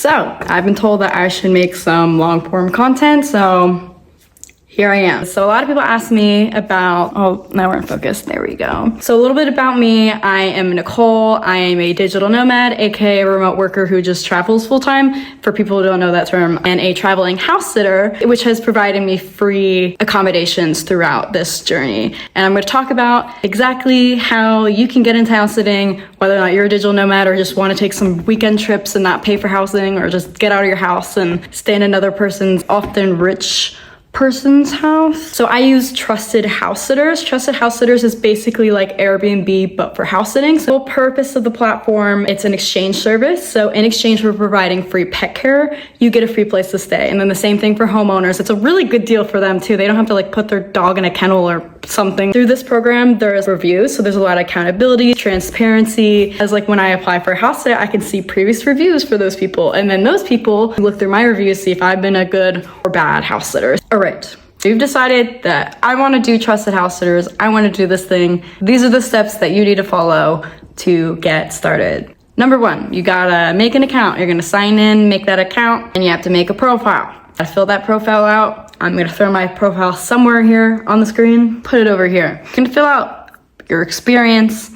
So I've been told that I should make some long form content, so here I am. So a lot of people ask me about, oh, now we're in focus, there we go. So a little bit about me. I am Nicole. I am a digital nomad, aka a remote worker who just travels full time, for people who don't know that term, and a traveling house sitter, which has provided me free accommodations throughout this journey. And I'm gonna talk about exactly how you can get into house sitting, whether or not you're a digital nomad or just wanna take some weekend trips and not pay for housing, or just get out of your house and stay in another person's often rich person's house. So I use trusted house sitters. Trusted house sitters is basically like Airbnb, but for house sitting. So the whole purpose of the platform, it's an exchange service. So in exchange for providing free pet care, you get a free place to stay. And then the same thing for homeowners. It's a really good deal for them too. They don't have to like put their dog in a kennel or something. Through this program, there's reviews. So there's a lot of accountability, transparency. As like when I apply for a house sit, I can see previous reviews for those people. And then those people look through my reviews, see if I've been a good or bad house sitter. All right. So you've decided that I want to do trusted house sitters. I want to do this thing. These are the steps that you need to follow to get started. Number one, you gotta make an account. You're gonna sign in, make that account, and you have to make a profile. I fill that profile out. I'm gonna throw my profile somewhere here on the screen, put it over here. You're gonna fill out your experience,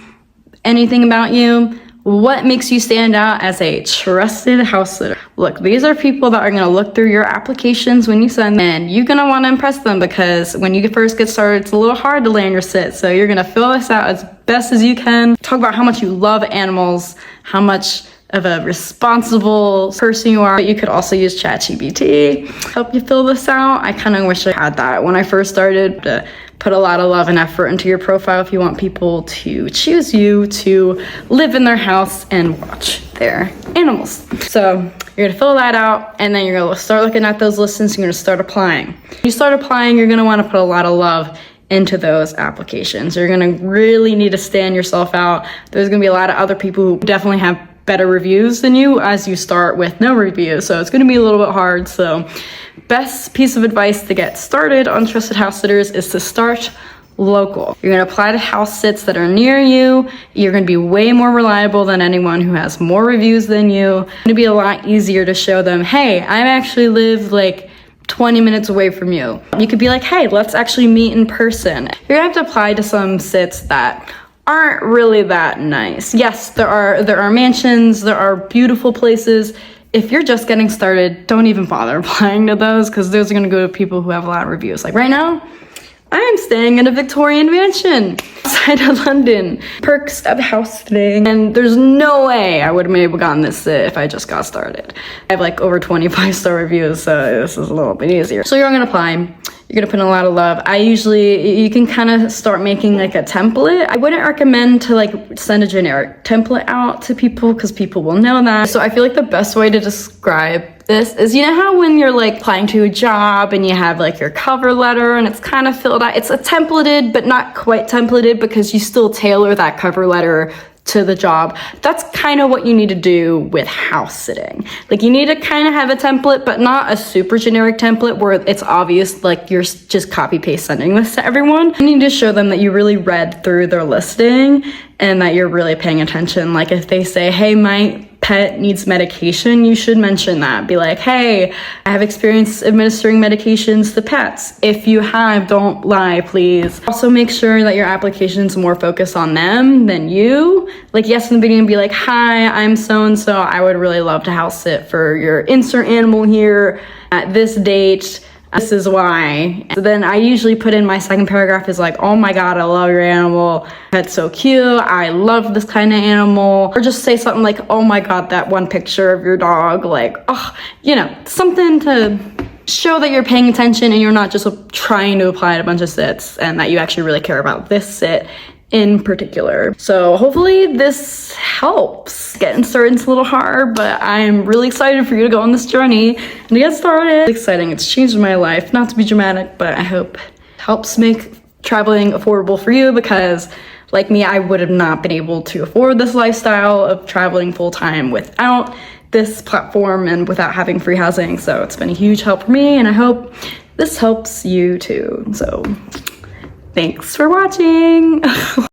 anything about you, what makes you stand out as a trusted house sitter. Look, these are people that are gonna look through your applications when you send them, and you're gonna wanna impress them because when you first get started, it's a little hard to land your sit. So you're gonna fill this out as best as you can. Talk about how much you love animals, how much of a responsible person you are. But you could also use ChatGPT to help you fill this out. I kind of wish I had that when I first started. To put a lot of love and effort into your profile if you want people to choose you to live in their house and watch their animals. So you're gonna fill that out, and then you're gonna start looking at those listings. You're gonna start applying. When you start applying, you're gonna wanna put a lot of love into those applications. You're gonna really need to stand yourself out. There's gonna be a lot of other people who definitely have better reviews than you as you start with no reviews. So it's gonna be a little bit hard. So best piece of advice to get started on trusted house sitters is to start local. You're gonna apply to house sits that are near you. You're gonna be way more reliable than anyone who has more reviews than you. It's gonna be a lot easier to show them, hey, I actually live like 20 minutes away from you. You could be like, hey, let's actually meet in person. You're gonna have to apply to some sits that aren't really that nice. Yes, there are mansions, there are beautiful places. If you're just getting started, don't even bother applying to those, because those are gonna go to people who have a lot of reviews. Like right now, I am staying in a Victorian mansion outside of London. Perks of house sitting. And there's no way I would have maybe gotten this sit if I just got started. I have like over 20 5-star reviews, so this is a little bit easier. So you're gonna apply. You're gonna put in a lot of love. You can kind of start making like a template. I wouldn't recommend to like send a generic template out to people because people will know that. So I feel like the best way to describe this is, you know how when you're like applying to a job and you have like your cover letter and it's kind of filled out, it's a templated but not quite templated because you still tailor that cover letter to the job. That's kind of what you need to do with house sitting. Like you need to kind of have a template, but not a super generic template where it's obvious like you're just copy paste sending this to everyone. You need to show them that you really read through their listing and that you're really paying attention. Like if they say, hey, my pet needs medication, you should mention that. Be like, hey, I have experience administering medications to pets. If you have, don't lie, please. Also make sure that your application's more focused on them than you. Like yes, in the beginning, be like, hi, I'm so-and-so. I would really love to house sit for your insert animal here at this date. This is why. So then I usually put in my second paragraph is like, oh my God, I love your animal. That's so cute. I love this kind of animal. Or just say something like, oh my God, that one picture of your dog. Like, oh, you know, something to show that you're paying attention and you're not just trying to apply to a bunch of sits, and that you actually really care about this sit in particular. So hopefully this helps. Getting started is a little hard, but I'm really excited for you to go on this journey and to get started. It's exciting. It's changed my life. Not to be dramatic, but I hope it helps make traveling affordable for you, because like me, I would have not been able to afford this lifestyle of traveling full time without this platform and without having free housing. So it's been a huge help for me, and I hope this helps you too. So thanks for watching.